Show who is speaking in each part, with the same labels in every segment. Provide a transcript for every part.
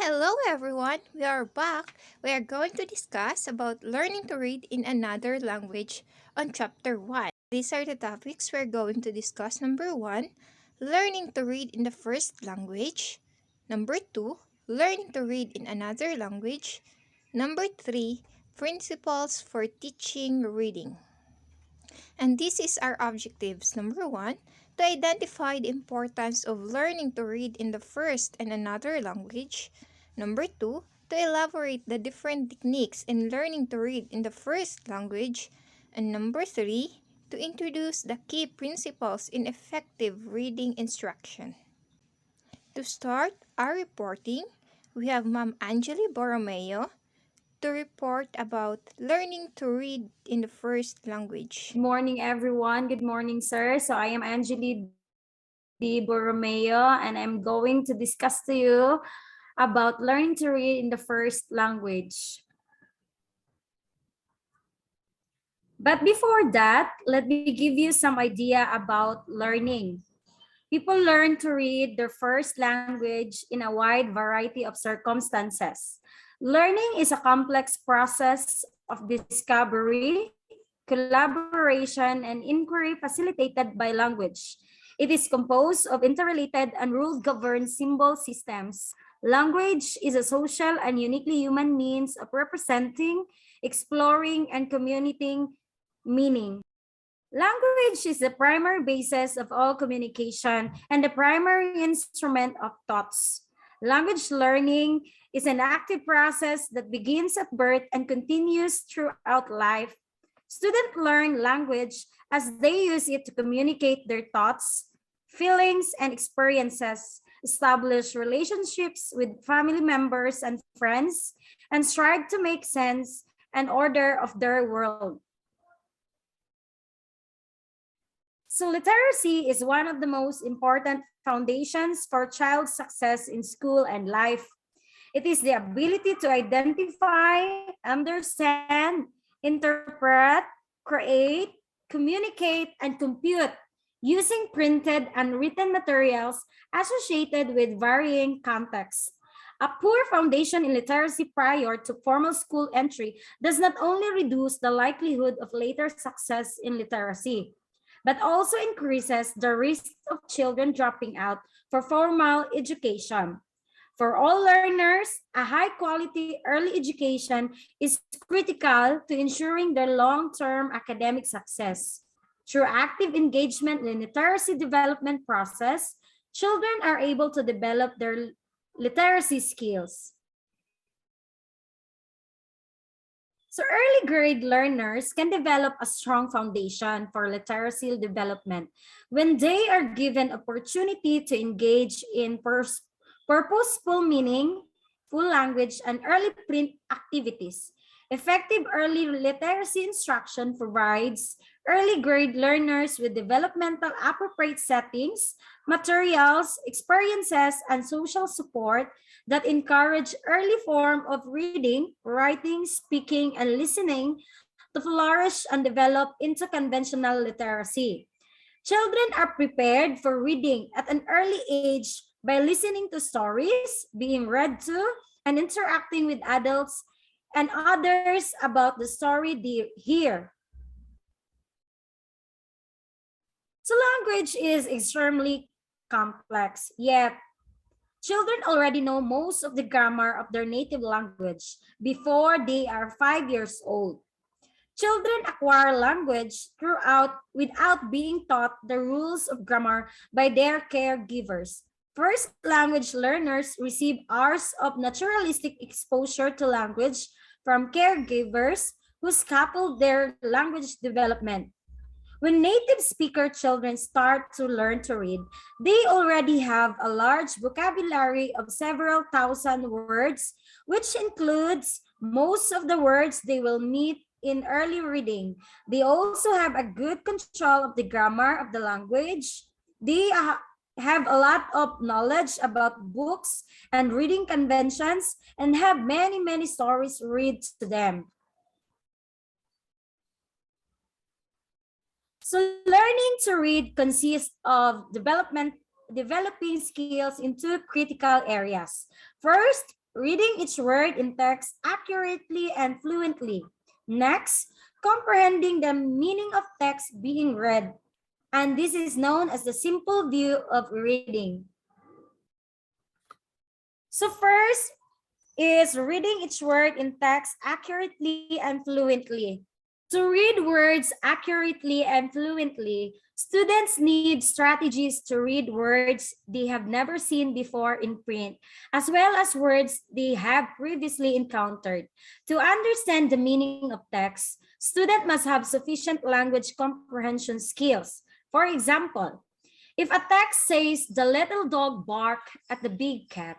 Speaker 1: Hello everyone, we are back. We are going to discuss about learning to read in another language on chapter 1. These are the topics we're going to discuss. Number 1, learning to read in the first language. Number 2, learning to read in another language. Number 3, principles for teaching reading. And this is our objectives. Number 1, to identify the importance of learning to read in the first and another language. Number 2, to elaborate the different techniques in learning to read in the first language. And number 3, to introduce the key principles in effective reading instruction. To start our reporting, we have Ma'am Angeli Borromeo to report about learning to read in the first language.
Speaker 2: Good morning, everyone. Good morning, sir. So I am Angeli D. Borromeo, and I'm going to discuss to you about learning to read in the first language. But before that, let me give you some idea about learning. People learn to read their first language in a wide variety of circumstances. Learning is a complex process of discovery, collaboration, and inquiry facilitated by language. It is composed of interrelated and rule-governed symbol systems. Language is a social and uniquely human means of representing, exploring, and communicating meaning. Language is the primary basis of all communication and the primary instrument of thoughts. Language learning is an active process that begins at birth and continues throughout life. Students learn language as they use it to communicate their thoughts, feelings, and experiences, establish relationships with family members and friends, and strive to make sense and order of their world. So literacy is one of the most important foundations for child success in school and life. It is the ability to identify, understand, interpret, create, communicate, and compute using printed and written materials associated with varying contexts. A poor foundation in literacy prior to formal school entry does not only reduce the likelihood of later success in literacy, but also increases the risk of children dropping out for formal education. For all learners, a high-quality early education is critical to ensuring their long-term academic success. Through active engagement in the literacy development process, children are able to develop their literacy skills. So early grade learners can develop a strong foundation for literacy development when they are given opportunity to engage in purposeful meaning, full language, and early print activities. Effective early literacy instruction provides early grade learners with developmental appropriate settings, materials, experiences, and social support that encourage early form of reading, writing, speaking, and listening to flourish and develop into conventional literacy. Children are prepared for reading at an early age by listening to stories, being read to, and interacting with adults and others about the story they hear. So language is extremely complex, yet children already know most of the grammar of their native language before they are 5 years old. Children acquire language throughout without being taught the rules of grammar by their caregivers. First language learners receive hours of naturalistic exposure to language from caregivers who scaffold their language development. When native speaker children start to learn to read, they already have a large vocabulary of several thousand words, which includes most of the words they will meet in early reading. They also have a good control of the grammar of the language. They have a lot of knowledge about books and reading conventions and have many stories read to them. So learning to read consists of developing skills in two critical areas. First, reading each word in text accurately and fluently. Next, comprehending the meaning of text being read. And this is known as the simple view of reading. So first is reading each word in text accurately and fluently. To read words accurately and fluently, students need strategies to read words they have never seen before in print, as well as words they have previously encountered. To understand the meaning of text, students must have sufficient language comprehension skills. For example, if a text says the little dog barked at the big cat,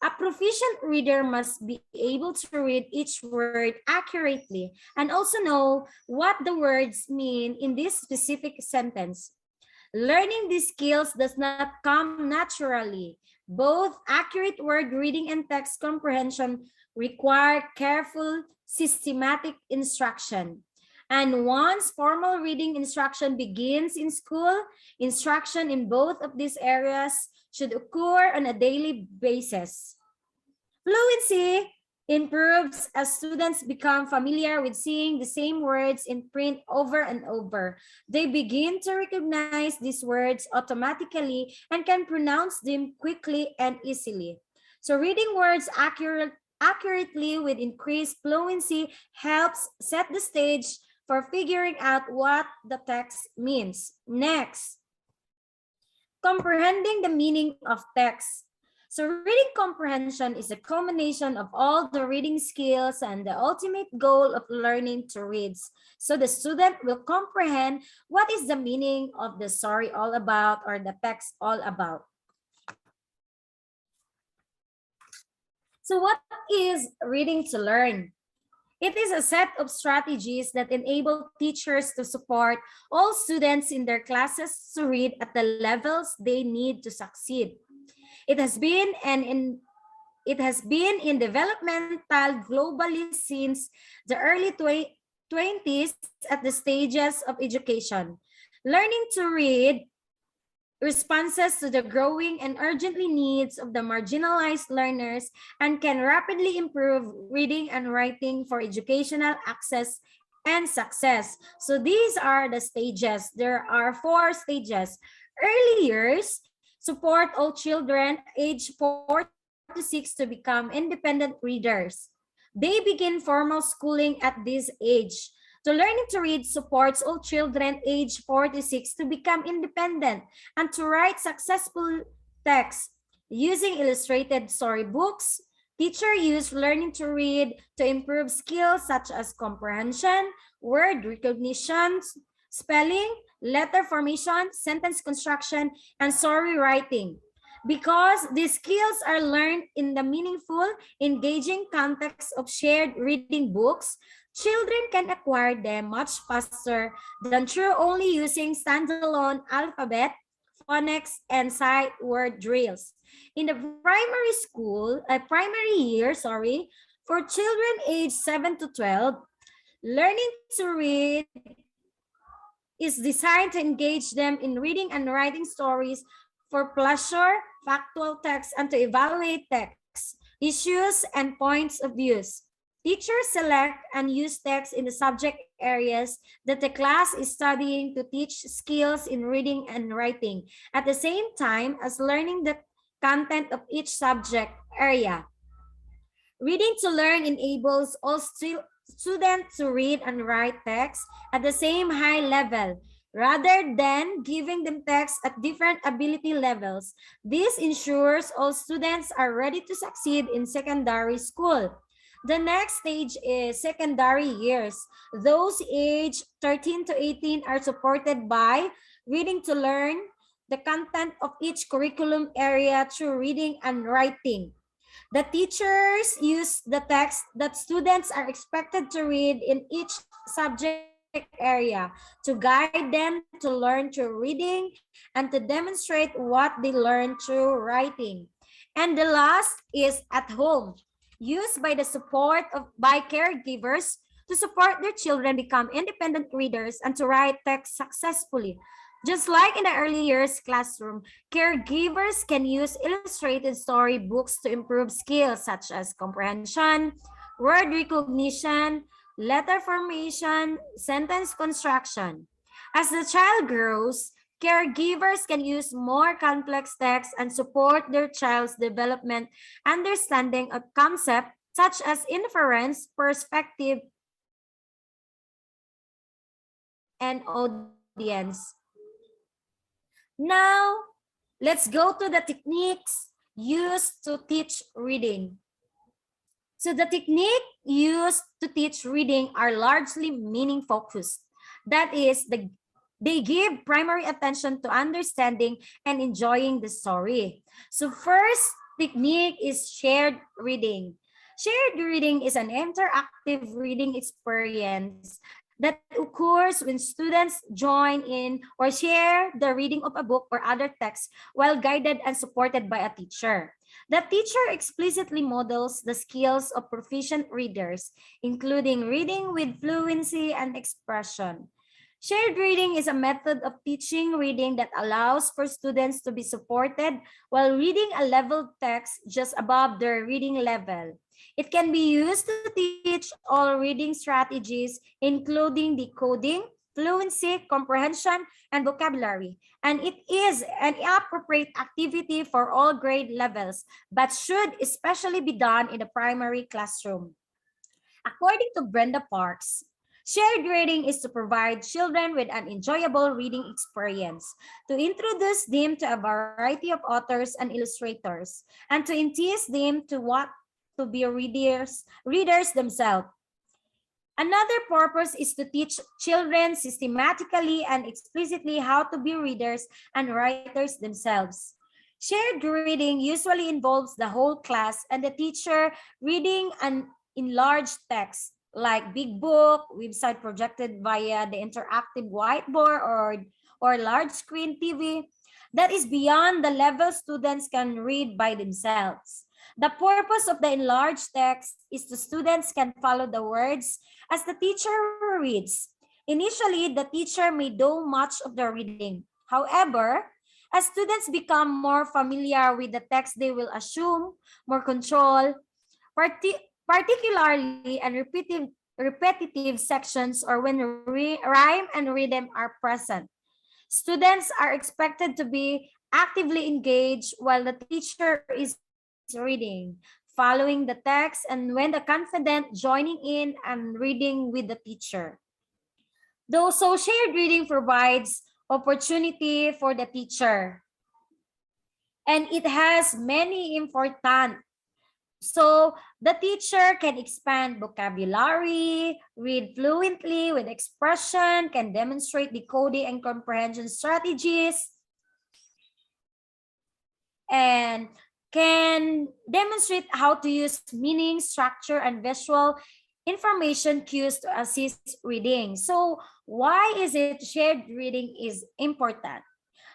Speaker 2: a proficient reader must be able to read each word accurately and also know what the words mean in this specific sentence. Learning these skills does not come naturally. Both accurate word reading and text comprehension require careful, systematic instruction. And once formal reading instruction begins in school, instruction in both of these areas should occur on a daily basis. Fluency improves as students become familiar with seeing the same words in print over and over. They begin to recognize these words automatically and can pronounce them quickly and easily. So reading words accurately with increased fluency helps set the stage for figuring out what the text means. Next, comprehending the meaning of text. So reading comprehension is a combination of all the reading skills and the ultimate goal of learning to read. So the student will comprehend what is the meaning of the story all about or the text all about. So what is reading to learn? It is a set of strategies that enable teachers to support all students in their classes to read at the levels they need to succeed. It has been in developmental globally since the early 20s at the stages of education. Learning to read responses to the growing and urgently needs of the marginalized learners and can rapidly improve reading and writing for educational access and success. So these are the stages. There are 4 stages. Early years, support all children aged 4 to 6 to become independent readers. They begin formal schooling at this age. So learning to read supports all children aged 4 to 6 to become independent and to write successful text using illustrated storybooks. Teacher use learning to read to improve skills such as comprehension, word recognition, spelling, letter formation, sentence construction, and story writing. Because these skills are learned in the meaningful, engaging context of shared reading books, children can acquire them much faster than through only using standalone alphabet, phonics, and sight word drills. In the primary year, for children aged 7 to 12, learning to read is designed to engage them in reading and writing stories for pleasure, factual text, and to evaluate text, issues, and points of views. Teachers select and use text in the subject areas that the class is studying to teach skills in reading and writing, at the same time as learning the content of each subject area. Reading to learn enables all students to read and write text at the same high level, rather than giving them text at different ability levels. This ensures all students are ready to succeed in secondary school. The next stage is secondary years. Those aged 13 to 18 are supported by reading to learn the content of each curriculum area through reading and writing. The teachers use the text that students are expected to read in each subject area to guide them to learn through reading and to demonstrate what they learn through writing. And the last is at home, used by the support of by caregivers to support their children become independent readers and to write text successfully. Just like in the early years classroom, caregivers can use illustrated storybooks to improve skills such as comprehension, word recognition, letter formation, sentence construction. As the child grows, caregivers can use more complex texts and support their child's development, understanding of concepts such as inference, perspective, and audience. Now, let's go to the techniques used to teach reading. So the technique used to teach reading are largely meaning focused. That is, they give primary attention to understanding and enjoying the story. So first technique is shared reading. Shared reading is an interactive reading experience that occurs when students join in or share the reading of a book or other text while guided and supported by a teacher. The teacher explicitly models the skills of proficient readers, including reading with fluency and expression. Shared reading is a method of teaching reading that allows for students to be supported while reading a leveled text just above their reading level. It can be used to teach all reading strategies, including decoding, fluency, comprehension, and vocabulary. And it is an appropriate activity for all grade levels, but should especially be done in the primary classroom. According to Brenda Parks, shared reading is to provide children with an enjoyable reading experience, to introduce them to a variety of authors and illustrators, and to entice them to what to be readers themselves. Another purpose is to teach children systematically and explicitly how to be readers and writers themselves. Shared reading usually involves the whole class and the teacher reading an enlarged text like big book, website projected via the interactive whiteboard or large screen TV that is beyond the level students can read by themselves. The purpose of the enlarged text is the students can follow the words as the teacher reads. Initially, the teacher may do much of the reading. However, as students become more familiar with the text, they will assume more control, particularly and repetitive sections or when rhyme and rhythm are present. Students are expected to be actively engaged while the teacher is reading, following the text, and when the confident joining in and reading with the teacher. Though so shared reading provides opportunity for the teacher, and it has many important. So the teacher can expand vocabulary, read fluently with expression, can demonstrate decoding and comprehension strategies, and can demonstrate how to use meaning, structure, and visual information cues to assist reading. So why is it shared reading is important?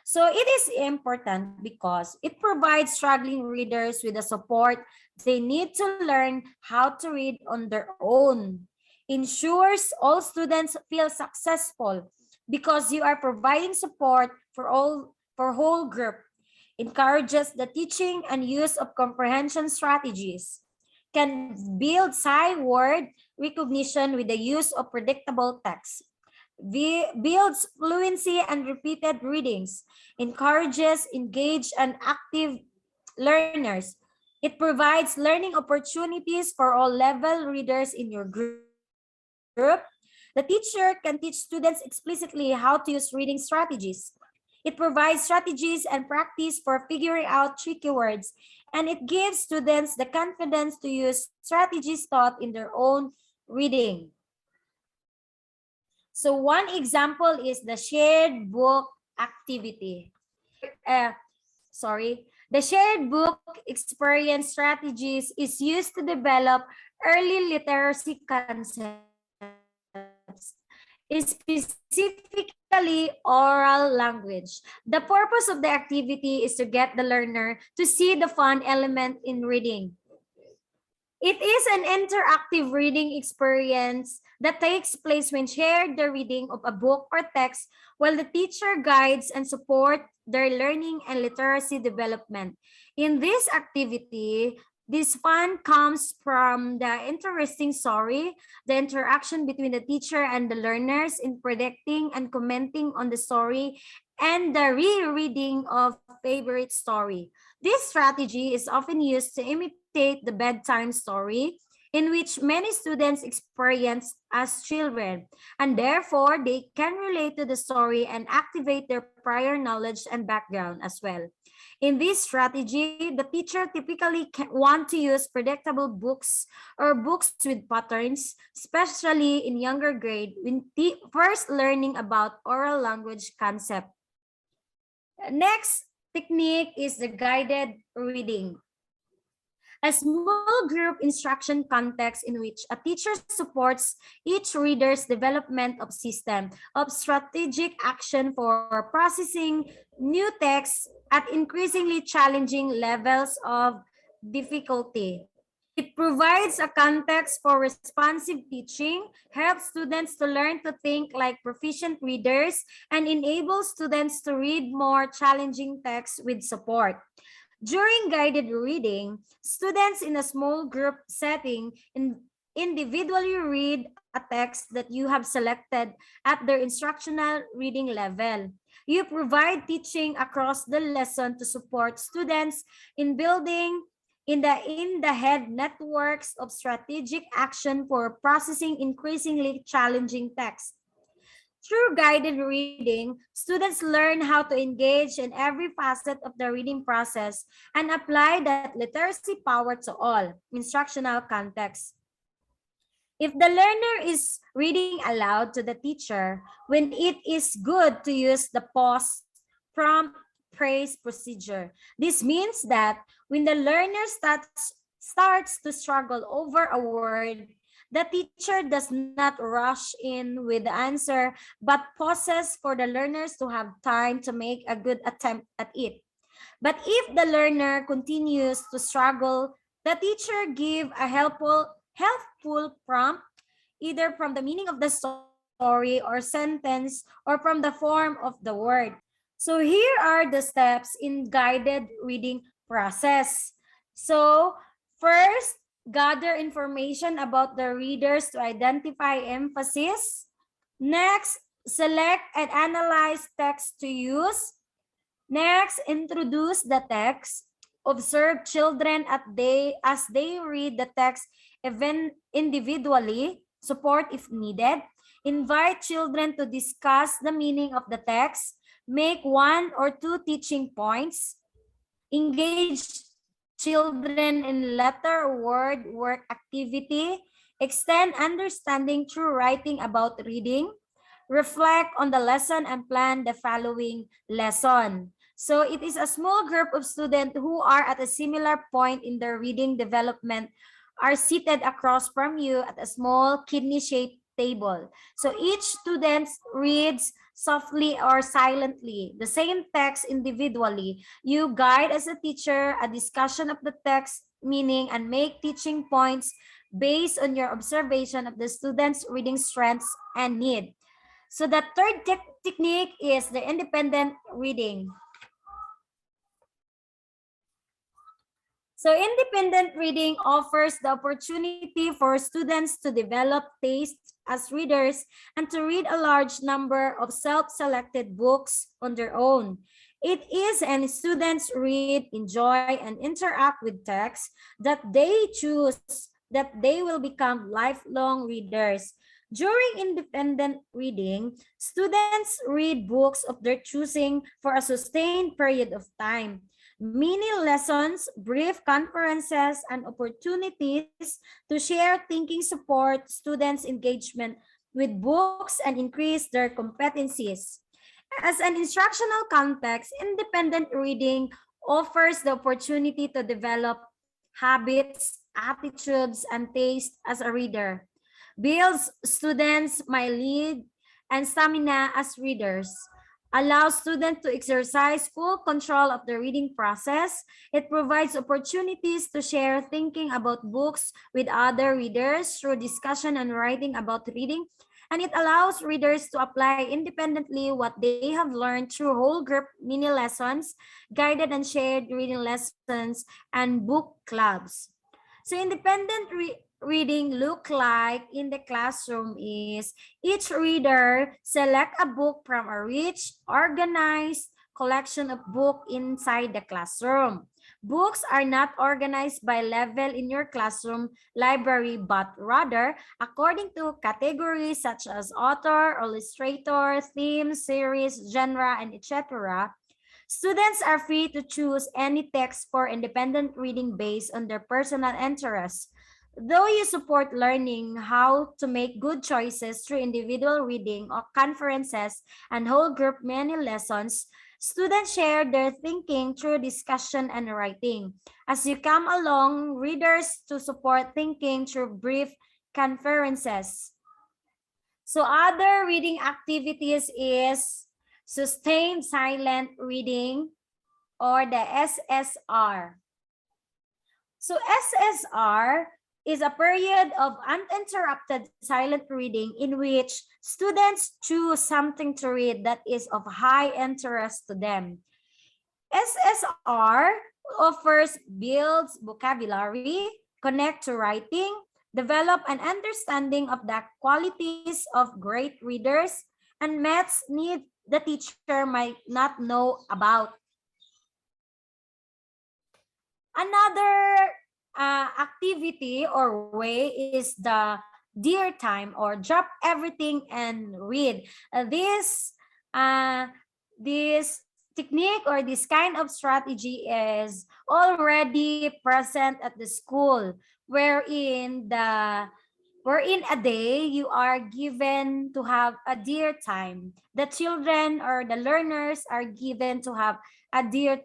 Speaker 2: So it is important because it provides struggling readers with the support they need to learn how to read on their own. Ensures all students feel successful because you are providing support for whole group. Encourages the teaching and use of comprehension strategies. Can build word recognition with the use of predictable text. Builds fluency and repeated readings, encourages engaged and active learners. It provides learning opportunities for all level readers in your group. The teacher can teach students explicitly how to use reading strategies. It provides strategies and practice for figuring out tricky words, and it gives students the confidence to use strategies taught in their own reading. So one example is the shared book activity. The shared book experience strategies is used to develop early literacy concepts, specifically oral language. The purpose of the activity is to get the learner to see the fun element in reading. It is an interactive reading experience that takes place when shared the reading of a book or text while the teacher guides and support their learning and literacy development. In this activity, this fun comes from the interesting story, the interaction between the teacher and the learners in predicting and commenting on the story, and the rereading of favorite story. This strategy is often used to imitate the bedtime story in which many students experience as children, and therefore they can relate to the story and activate their prior knowledge and background as well. In this strategy, the teacher typically want to use predictable books or books with patterns, especially in younger grade when first learning about oral language concept. Next technique is the guided reading. A small group instruction context in which a teacher supports each reader's development of system of strategic action for processing new text at increasingly challenging levels of difficulty. It provides a context for responsive teaching, helps students to learn to think like proficient readers, and enables students to read more challenging texts with support. During guided reading, students in a small group setting individually read a text that you have selected at their instructional reading level. You provide teaching across the lesson to support students in building in the head networks of strategic action for processing increasingly challenging text. Through guided reading, students learn how to engage in every facet of the reading process and apply that literacy power to all instructional contexts. If the learner is reading aloud to the teacher, when it is good to use the pause, prompt, praise procedure. This means that when the learner starts to struggle over a word, the teacher does not rush in with the answer, but pauses for the learners to have time to make a good attempt at it. But if the learner continues to struggle, the teacher give a helpful prompt either from the meaning of the story or sentence or from the form of the word. So here are the steps in guided reading process. So first, gather information about the readers to identify emphasis. Next, select and analyze text to use. Next, introduce the text. Observe children as they read the text even individually. Support if needed. Invite children to discuss the meaning of the text. Make one or two teaching points. Engage children in letter or word work activity. Extend understanding through writing about reading. Reflect on the lesson and plan the following lesson. So it is a small group of students who are at a similar point in their reading development are seated across from you at a small kidney-shaped table. So each student reads softly or silently the same text individually. You guide as a teacher a discussion of the text meaning and make teaching points based on your observation of the students' reading strengths and need. So the third technique is the independent reading. So independent reading offers the opportunity for students to develop taste as readers and to read a large number of self-selected books on their own. It is and students read, enjoy, and interact with text that they choose that they will become lifelong readers. During independent reading, students read books of their choosing for a sustained period of time. Mini lessons, brief conferences, and opportunities to share thinking support students' engagement with books and increase their competencies. As an instructional context, independent reading offers the opportunity to develop habits, attitudes, and taste as a reader, builds students' my lead and stamina as readers, allows students to exercise full control of the reading process. It provides opportunities to share thinking about books with other readers through discussion and writing about reading. And it allows readers to apply independently what they have learned through whole group mini lessons, guided and shared reading lessons, and book clubs. So independent reading look like in the classroom is each reader select a book from a rich, organized collection of books inside the classroom. Books are not organized by level in your classroom library, but rather according to categories such as author, illustrator, theme, series, genre, and etc. Students are free to choose any text for independent reading based on their personal interests. Though you support learning how to make good choices through individual reading or conferences and whole group mini lessons, students share their thinking through discussion and writing. As you come along, readers to support thinking through brief conferences. So other reading activities is sustained silent reading or the SSR. So SSR is a period of uninterrupted silent reading in which students choose something to read that is of high interest to them. SSR offers builds vocabulary, connect to writing, develop an understanding of the qualities of great readers, and meets needs the teacher might not know about. Another activity or way is the dear time or drop everything and read. Uh, this technique or this kind of strategy is already present at the school, wherein a day you are given to have a dear time. The children or the learners are given to have a dear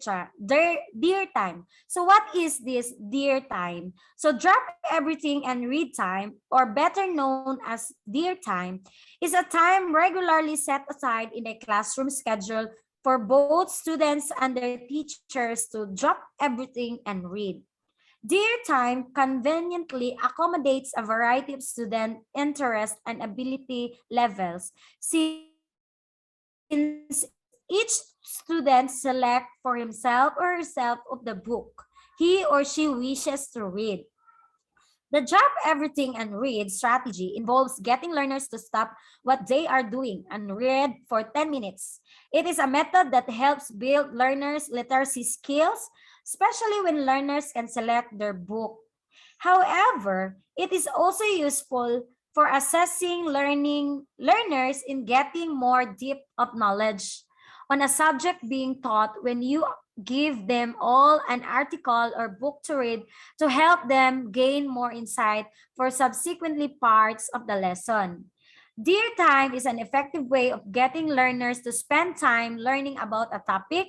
Speaker 2: time. So what is this dear time? So drop everything and read time, or better known as dear time, is a time regularly set aside in a classroom schedule for both students and their teachers to drop everything and read. Dear Time conveniently accommodates a variety of student interest and ability levels, since each student select for himself or herself of the book he or she wishes to read. The drop everything and read strategy involves getting learners to stop what they are doing and read for 10 minutes. It is a method that helps build learners' literacy skills, especially when learners can select their book. However, it is also useful for assessing learners in getting more deep of knowledge on a subject being taught when you give them all an article or book to read to help them gain more insight for subsequently parts of the lesson. Dear Time is an effective way of getting learners to spend time learning about a topic.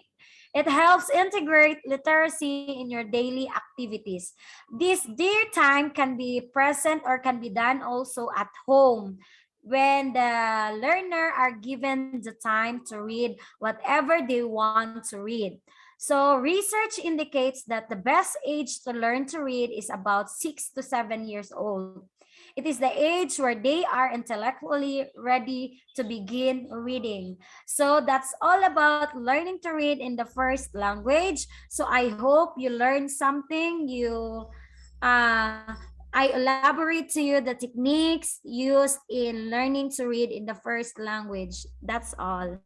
Speaker 2: It helps integrate literacy in your daily activities. This Dear Time can be present or can be done also at home when the learner are given the time to read whatever they want to read. So research indicates that the best age to learn to read is about 6 to 7 years old. It is the age where they are intellectually ready to begin reading. So that's all about learning to read in the first language. So I hope you learned something. Uh, I elaborate to you the techniques used in learning to read in the first language. That's all.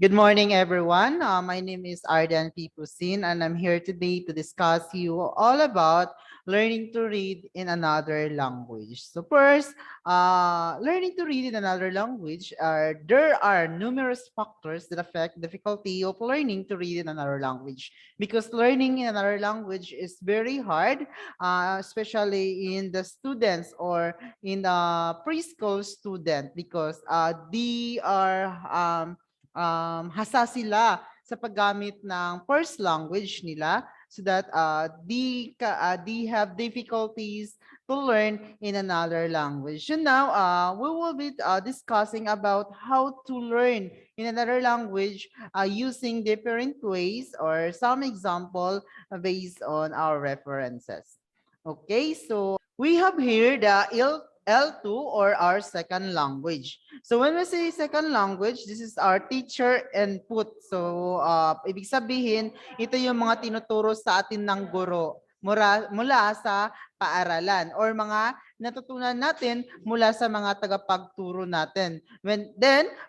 Speaker 3: Good morning, everyone. My name is Ardan Pipusin, and I'm here today to discuss you all about learning to read in another language. So first, learning to read in another language, there are numerous factors that affect difficulty of learning to read in another language, because learning in another language is very hard, especially in the students or in the preschool student, because they are hasa sila sa paggamit ng first language nila. so that they have difficulties to learn in another language. So now we will be discussing about how to learn in another language using different ways or some example based on our references. Okay, so we have here the L2 or our second language. So when we say second language, this is our teacher input. So ibig sabihin, ito yung mga tinuturo sa atin ng guro mula sa paaralan or mga natutunan natin mula sa mga tagapagturo natin. When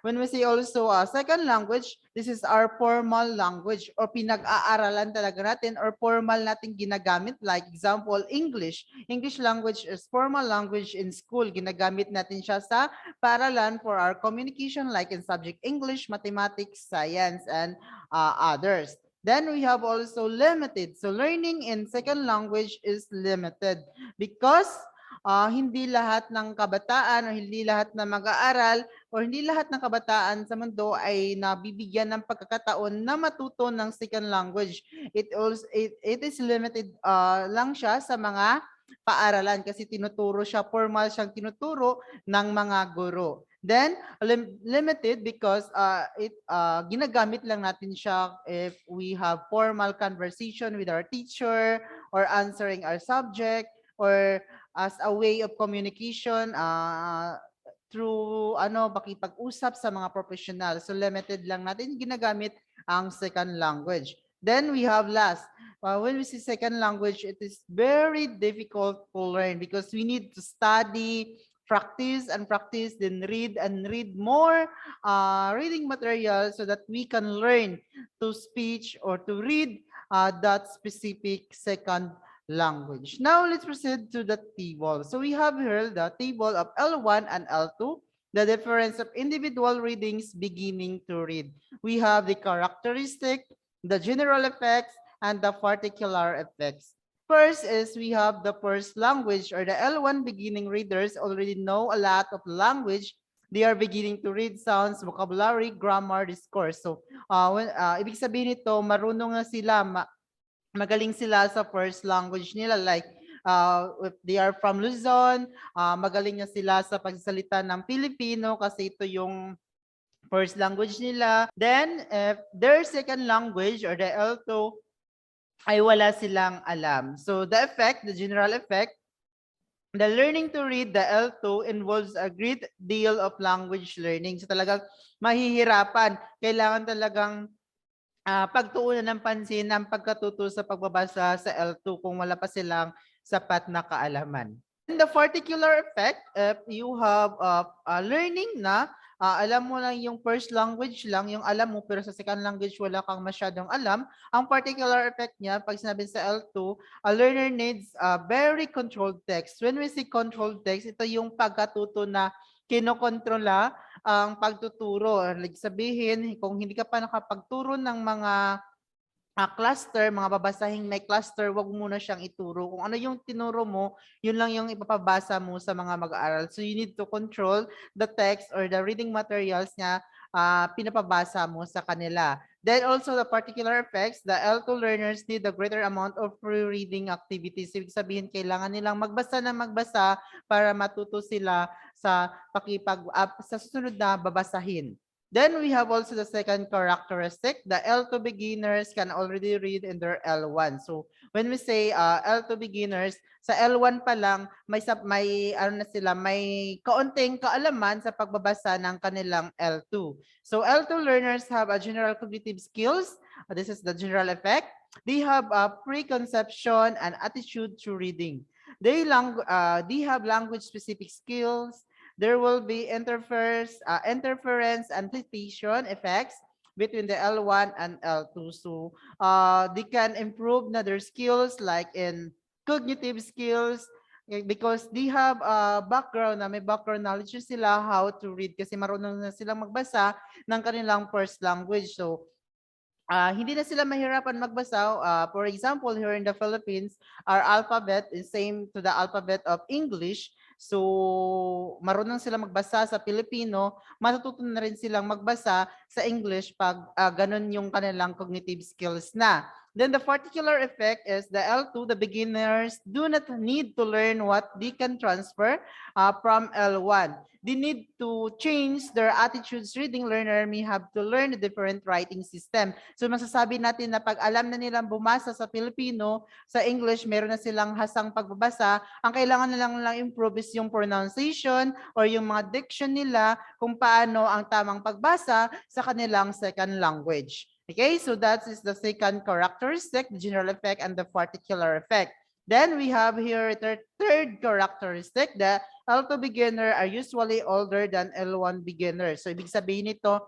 Speaker 3: we say also second language, this is our formal language or pinag-aaralan talaga natin or formal natin ginagamit. Like example, English. English language is formal language in school. Ginagamit natin siya sa paaralan for our communication like in subject English, mathematics, science, and others. Then we have also limited. So learning in second language is limited because hindi lahat ng kabataan o hindi lahat ng mag-aaral o hindi lahat ng kabataan sa mundo ay nabibigyan ng pagkakataon na matuto ng second language. It is limited lang siya sa mga paaralan kasi tinuturo siya, formal siyang tinuturo ng mga guro. Then limited because ginagamit lang natin siya if we have formal conversation with our teacher or answering our subject or as a way of communication through pakipag-usap sa mga professional. So limited lang natin ginagamit ang second language. Then we have last. When we say second language, it is very difficult to learn because we need to study, practice, then read and read more reading material so that we can learn to speak or to read that specific second language. Now let's proceed to the table. So we have here the table of L1 and L2, the difference of individual readings beginning to read. We have the characteristic, the general effects, and the particular effects. First is we have the first language or the L1 beginning readers already know a lot of language. They are beginning to read sounds, vocabulary, grammar, discourse. So ibig sabihin nito, marunong na sila, magaling sila sa first language nila. Like if they are from Luzon, magaling na sila sa pagsasalita ng Filipino kasi ito yung first language nila. Then if their second language or the L2 ay wala silang alam. So the effect, the general effect, the learning to read, the L2, involves a great deal of language learning. So talagang mahihirapan. Kailangan talagang pagtuunan ng pansin ang pagkatuto sa pagbabasa sa L2 kung wala pa silang sapat na kaalaman. In the particular effect, if you have learning na alam mo lang yung first language lang, yung alam mo, pero sa second language wala kang masyadong alam. Ang particular effect niya, pag sinabi sa L2, a learner needs a very controlled text. When we say controlled text, ito yung pagkatuto na kinokontrola ang pagtuturo. Like sabihin, kung hindi ka pa nakapagturo ng mga cluster, mga babasahing may cluster, wag muna siyang ituro. Kung ano yung tinuro mo, yun lang yung ipapabasa mo sa mga mag-aaral. So you need to control the text or the reading materials na pinapabasa mo sa kanila. Then also the particular effects, the L2 learners need a greater amount of pre-reading activities. Ibig sabihin, kailangan nilang magbasa na magbasa para matuto sila sa sa susunod na babasahin. Then we have also the second characteristic. The L2 beginners can already read in their L1. So when we say L2 beginners, sa L1 pa lang may kaunting kaalaman sa pagbabasa ng kanilang L2. So L2 learners have a general cognitive skills. This is the general effect. They have a preconception and attitude to reading. They have language specific skills. There will be interference amplification effects between the L1 and L2. So they can improve their skills like in cognitive skills because they have a background may background knowledge sila how to read kasi marunong na silang magbasa ng kanilang first language. So hindi na sila mahirapan magbasa. For example, here in the Philippines, our alphabet is same to the alphabet of English. So, marunong sila magbasa sa Filipino, matututo na rin silang magbasa sa English pag ganun yung kanilang cognitive skills na. Then the particular effect is the L2, the beginners do not need to learn what they can transfer from L1. They need to change their attitudes. Reading learner may have to learn a different writing system. So masasabi natin na pag alam na nilang bumasa sa Filipino, sa English, meron na silang hasang pagbabasa, ang kailangan na lang improve is yung pronunciation or yung mga diction nila kung paano ang tamang pagbasa sa kanilang second language. Okay, so that is the second characteristic, the general effect and the particular effect. Then we have here the third characteristic, the L2 beginner are usually older than L1 beginner. So ibig sabihin nito,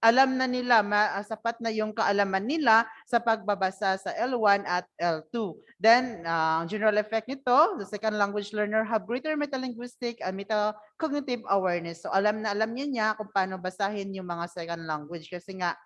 Speaker 3: alam na nila, sapat na yung kaalaman nila sa pagbabasa sa L1 at L2. Then, general effect nito, the second language learner have greater metalinguistic and metacognitive awareness. So alam niya kung paano basahin yung mga second language kasi nga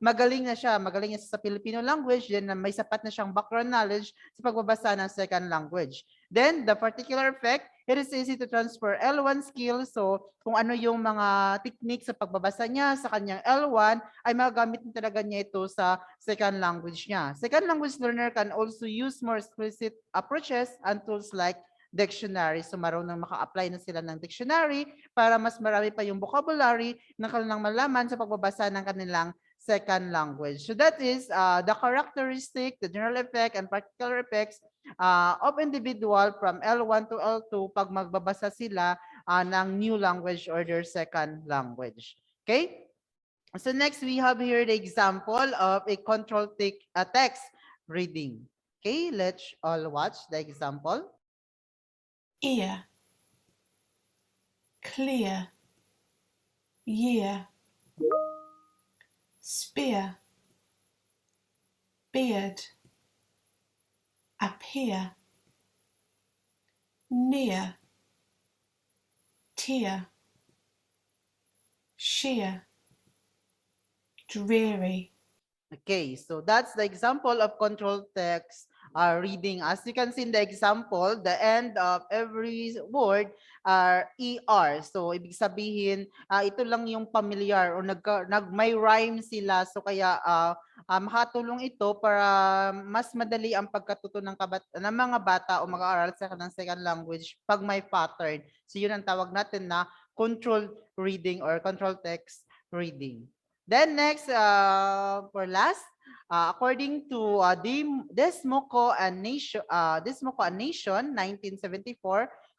Speaker 3: magaling na siya sa Filipino language, then may sapat na siyang background knowledge sa pagbabasa ng second language. Then, the particular effect, it is easy to transfer L1 skills. So, kung ano yung mga technique sa pagbabasa niya sa kanyang L1, ay magagamit na talaga niya ito sa second language niya. Second language learner can also use more explicit approaches and tools like dictionary. So marunong maka-apply na sila ng dictionary para mas marami pa yung vocabulary na kanilang malaman sa pagbabasa ng kanilang second language. So that is the characteristic, the general effect and particular effects of individual from L1 to L2 pag magbabasa sila ng new language or their second language. Okay? So next we have here the example of a control text reading. Okay, let's all watch the example.
Speaker 4: Ear, clear, year, spear, beard, appear, near, tear, sheer, dreary.
Speaker 3: Okay, so that's the example of control text reading. As you can see in the example, the end of every word are ER. So, ibig sabihin, ito lang yung familiar o may rhyme sila. So, kaya makatulong ito para mas madali ang pagkatuto ng mga bata o mag-aaral sa kanang second language pag may pattern. So, yun ang tawag natin na control reading or control text reading. Then next, for last, according to Desmoco and Nation, 1974,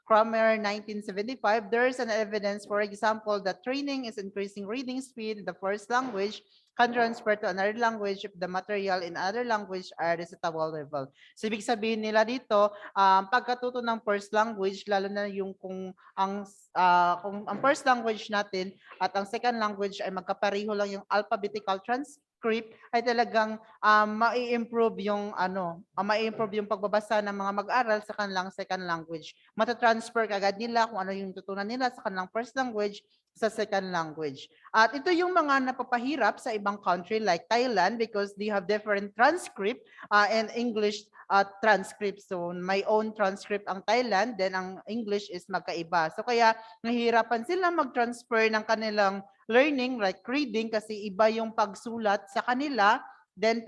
Speaker 3: Kramer 1975, there is an evidence, for example, that training is increasing reading speed in the first language can transfer to another language if the material in other language are recitable level. So, ibig sabihin nila dito, pagkatuto ng first language, lalo na yung kung ang first language natin at ang second language ay magkapareho lang yung alphabetical transcript, ay talagang mai-improve yung mai-improve yung pagbabasa ng mga mag-aral sa kanilang second language. Matatransfer kagad nila kung ano yung tutunan nila sa kanilang first language sa second language. At ito yung mga napapahirap sa ibang country like Thailand because they have different transcript and English transcript. So may own transcript ang Thailand, then ang English is magkaiba. So kaya nahihirapan sila mag-transfer ng kanilang learning like reading kasi iba yung pagsulat sa kanila. Then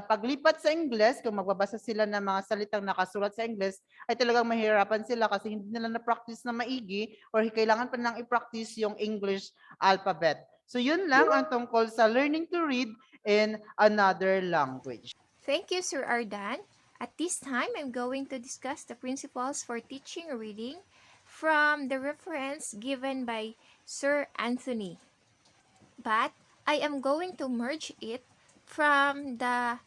Speaker 3: paglipat sa English, kung magbabasa sila ng mga salitang nakasulat sa English, ay talagang mahirapan sila kasi hindi nila na-practice na maigi or kailangan pa nilang i-practice yung English alphabet. So yun lang ang tungkol sa learning to read in another language.
Speaker 1: Thank you, Sir Ardan. At this time, I'm going to discuss the principles for teaching reading from the reference given by Sir Anthony. But I am going to merge it from the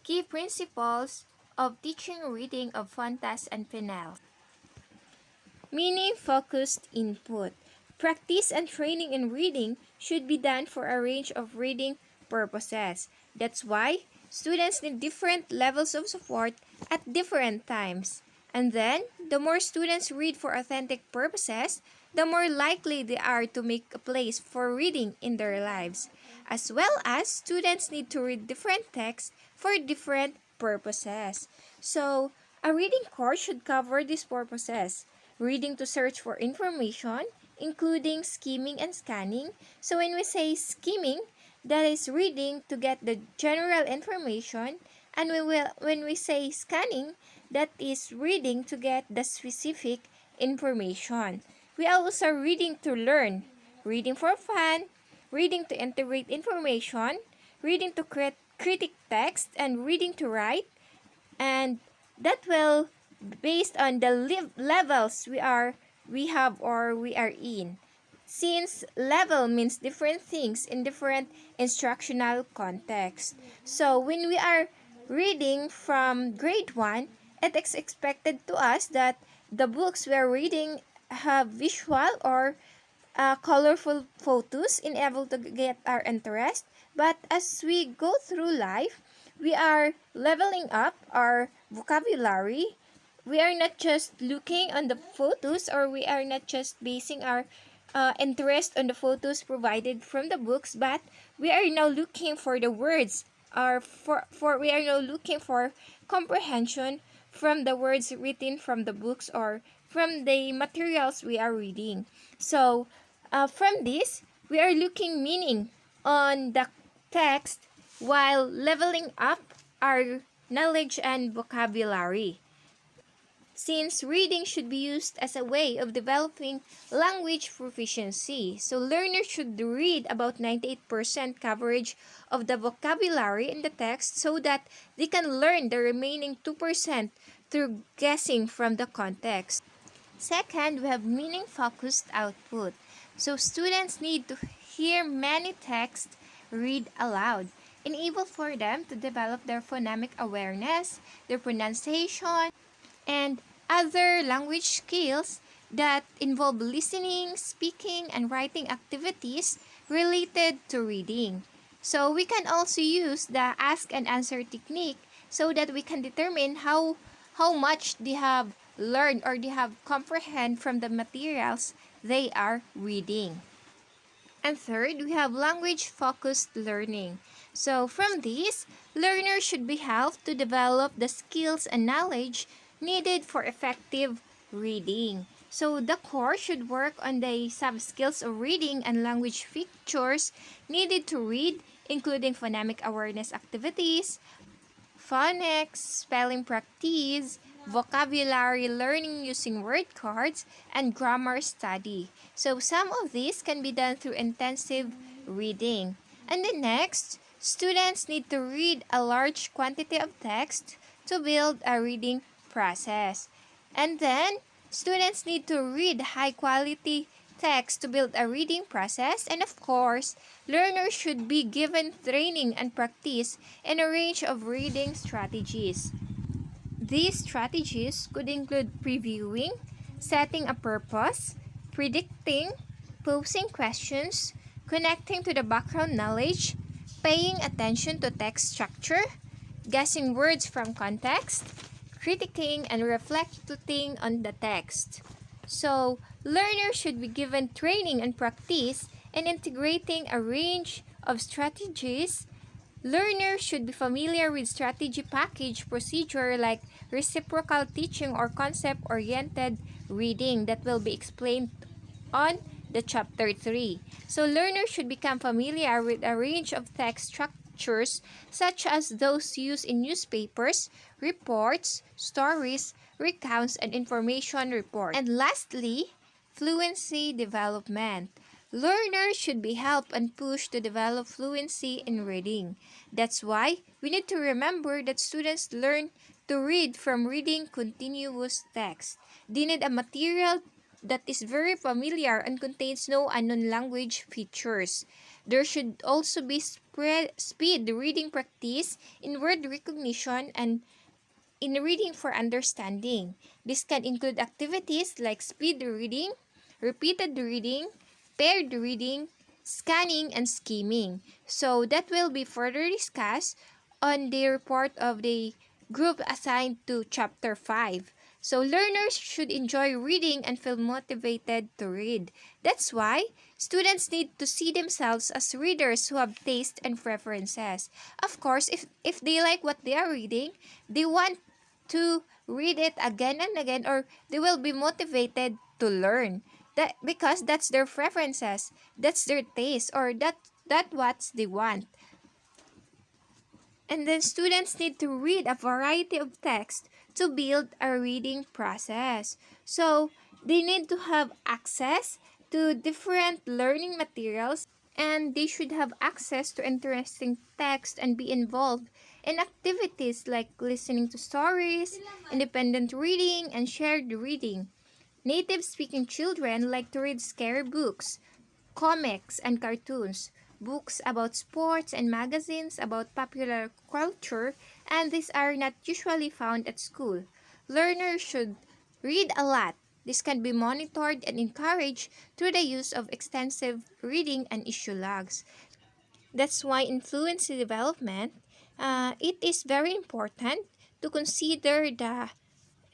Speaker 1: key principles of teaching reading of Fontas and Penel. Meaning-focused input. Practice and training in reading should be done for a range of reading purposes. That's why students need different levels of support at different times. And then, the more students read for authentic purposes, the more likely they are to make a place for reading in their lives. As well as, students need to read different texts for different purposes. So, a reading course should cover these purposes. Reading to search for information, including skimming and scanning. So when we say skimming, that is reading to get the general information, and when we say scanning, that is reading to get the specific information. We are also reading to learn, reading for fun, reading to integrate information, reading to critic text, and reading to write, and that will based on the levels we have or we are in, since level means different things in different instructional context. So when we are reading from grade 1, it is expected to us that the books we are reading have visual or colorful photos in able to get our interest. But as we go through life, we are leveling up our vocabulary. We are not just looking on the photos, or we are not just basing our interest on the photos provided from the books, but we are now looking for the words, or for we are now looking for comprehension from the words written from the books or from the materials we are reading. So from this, we are looking meaning on the text while leveling up our knowledge and vocabulary. Since reading should be used as a way of developing language proficiency, so learners should read about 98% coverage of the vocabulary in the text so that they can learn the remaining 2% through guessing from the context. Second, we have meaning-focused output. So students need to hear many texts read aloud, enable for them to develop their phonemic awareness, their pronunciation, and other language skills that involve listening, speaking, and writing activities related to reading. So we can also use the ask and answer technique so that we can determine how much they have learned or they have comprehend from the materials they are reading. And third, we have language-focused learning. So from this, learners should be helped to develop the skills and knowledge needed for effective reading. So the core should work on the sub-skills of reading and language features needed to read, including phonemic awareness activities, phonics, spelling practice, vocabulary learning using word cards, and grammar study. So some of these can be done through intensive reading. And then next, students need to read a large quantity of text to build a reading process. And then, students need to read high quality text to build a reading process, and of course, learners should be given training and practice in a range of reading strategies. These strategies could include previewing, setting a purpose, predicting, posing questions, connecting to the background knowledge, paying attention to text structure, guessing words from context, critiquing and reflecting on the text. So, learners should be given training and practice in integrating a range of strategies. Learners should be familiar with strategy package procedure like reciprocal teaching or concept-oriented reading that will be explained on the chapter 3. So learners should become familiar with a range of text structures such as those used in newspapers, reports, stories, recounts, and information reports. And lastly, fluency development. Learners should be helped and pushed to develop fluency in reading. That's why we need to remember that students learn to read from reading continuous text. They need a material that is very familiar and contains no unknown language features. There should also be speed reading practice in word recognition and in reading for understanding. This can include activities like speed reading, repeated reading, paired reading, scanning, and skimming. So that will be further discussed on the report of the group assigned to Chapter 5. So learners should enjoy reading and feel motivated to read. That's why students need to see themselves as readers who have taste and preferences. Of course, if they like what they are reading, they want to read it again and again, or they will be motivated to learn. That because that's their preferences, that's their taste, or That's what they want. And then students need to read a variety of text to build a reading process. So they need to have access to different learning materials, and they should have access to interesting text and be involved in activities like listening to stories, independent reading, and shared reading. Native speaking children like to read scary books, comics and cartoons, books about sports, and magazines about popular culture, and these are not usually found at school. Learners should read a lot. This can be monitored and encouraged through the use of extensive reading and issue logs. That's why in fluency development, it is very important to consider the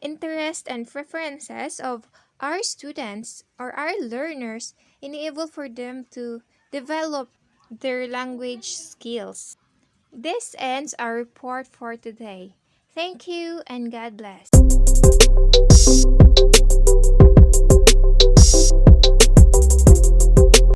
Speaker 1: interest and preferences of our students or our learners, enable for them to develop their language skills. This ends our report for today. Thank you and God bless.